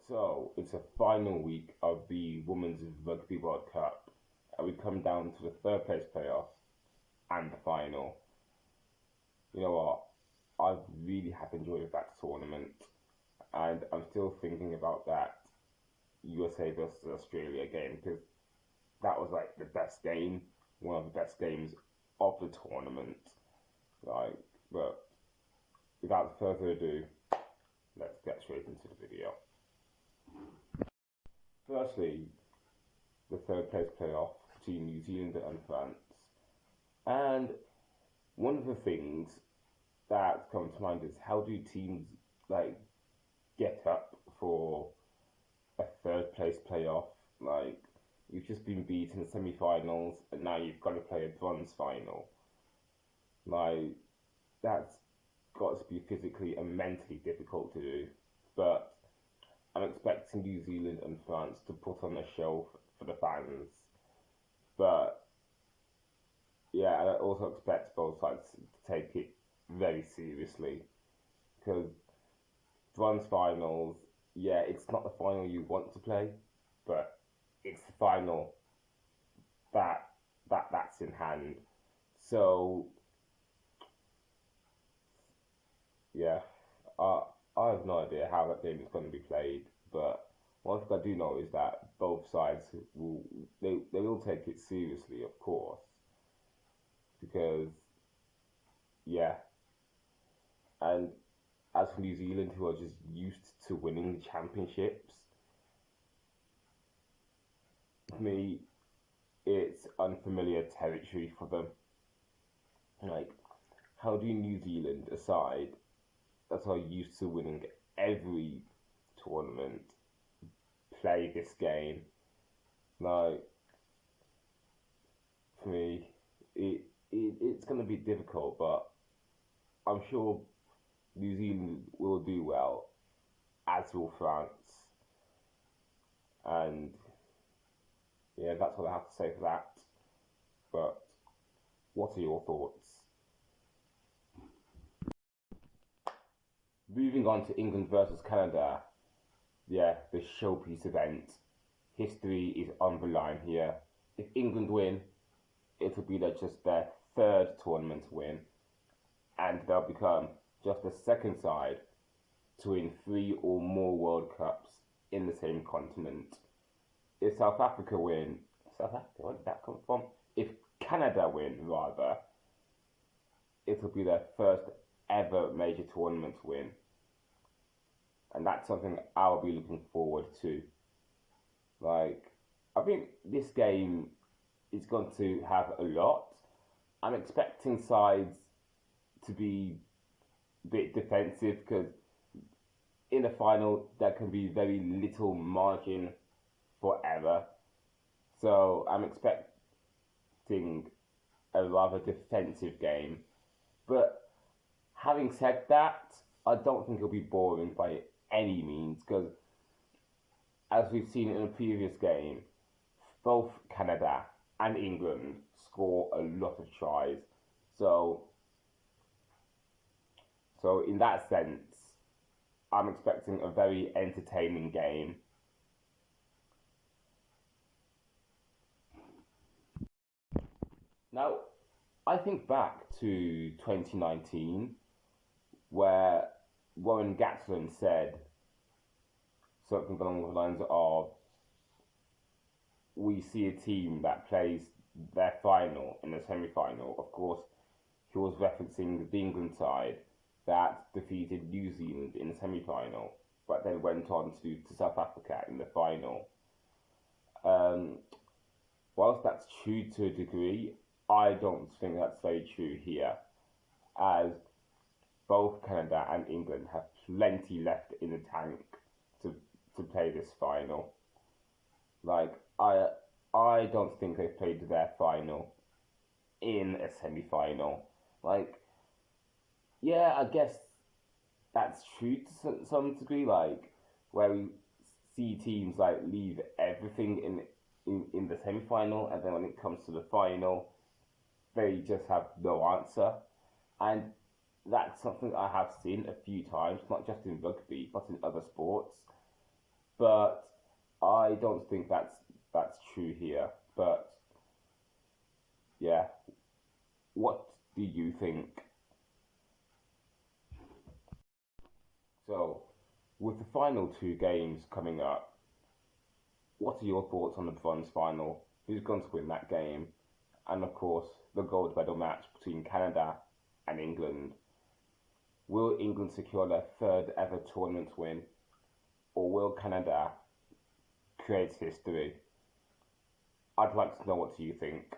So it's a final week of the Women's Rugby World Cup, and we come down to the third place playoff and the final. You know what? I really have enjoyed that tournament, and I'm still thinking about that USA versus Australia game because that was like the best game, one of the best games of the tournament. Like, but without further ado, let's get straight into the video. Firstly, the third place playoff between New Zealand and France. And one of the things that comes to mind is how do teams like get up for a third place playoff? Like you've just been beaten in the semi-finals and now you've got to play a bronze final. Like that's got to be physically and mentally difficult to do. But I'm expecting New Zealand and France to put on a show for the fans. But yeah, and I also expect both sides to take it very seriously because bronze finals, yeah, it's not the final you want to play, but it's the final that's in hand. So yeah, I have no idea how that game is going to be played, but one thing I do know is that both sides they will take it seriously, of course, because yeah, and as for New Zealand, who are just used to winning championships, for me, it's unfamiliar territory for them. Like, how do New Zealand, aside that are used to winning every tournament, play this game? Like, for me, it's going to be difficult, but I'm sure New Zealand will do well, as will France. And yeah, that's what I have to say for that. But what are your thoughts? Moving on to England versus Canada. Yeah, the showpiece event. History is on the line here. If England win, it'll be just their third tournament win, and they'll become just the second side to win 3 or more World Cups in the same continent. If South Africa win, South Africa, where did that come from? If Canada win, rather, it'll be their first ever major tournament win. And that's something I'll be looking forward to. Like, I think this game is going to have a lot. I'm expecting sides to be a bit defensive because in the final there can be very little margin for error. So I'm expecting a rather defensive game. But having said that, I don't think it'll be boring by any means because as we've seen in a previous game, both Canada and England score a lot of tries. So in that sense, I'm expecting a very entertaining game. Now, I think back to 2019, where Warren Gatland said something along the lines of, we see a team that plays their final in the semi-final. Of course, he was referencing the England side that defeated New Zealand in the semi-final, but then went on to South Africa in the final. Whilst that's true to a degree, I don't think that's very true here, as both Canada and England have plenty left in the tank to play this final. Like, I don't think they've played their final in a semi-final. Like, yeah, I guess that's true to some degree, like, where we see teams, like, leave everything in the semi-final, and then when it comes to the final, they just have no answer. And that's something I have seen a few times, not just in rugby, but in other sports. but I don't think that's true here. But yeah, what do you think? So, with the final two games coming up, what are your thoughts on the bronze final? Who's going to win that game? And of course, the gold medal match between Canada and England. Will England secure their third ever tournament win, or will Canada create history? I'd like to know what you think.